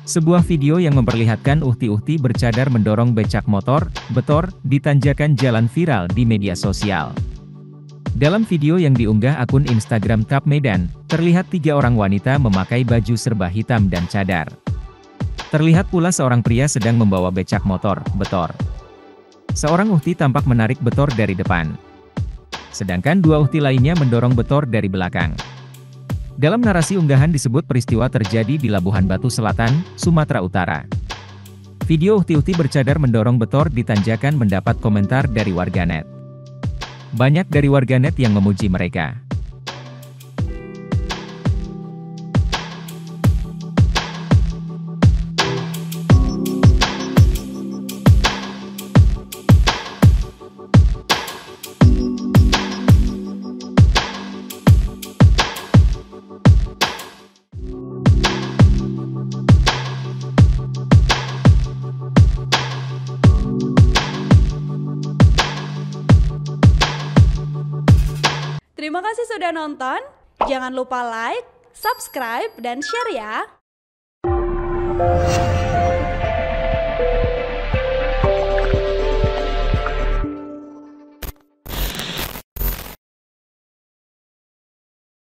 Sebuah video yang memperlihatkan uhti-uhti bercadar mendorong becak motor, betor, di tanjakan jalan viral di media sosial. Dalam video yang diunggah akun Instagram Kap Medan, terlihat 3 orang wanita memakai baju serba hitam dan cadar. Terlihat pula seorang pria sedang membawa becak motor, betor. Seorang uhti tampak menarik betor dari depan. Sedangkan 2 uhti lainnya mendorong betor dari belakang. Dalam narasi unggahan disebut peristiwa terjadi di Labuhan Batu Selatan, Sumatera Utara. Video uhti-uhti bercadar mendorong betor di tanjakan mendapat komentar dari warganet. Banyak dari warganet yang memuji mereka. Terima kasih sudah nonton. Jangan lupa like, subscribe, dan share ya.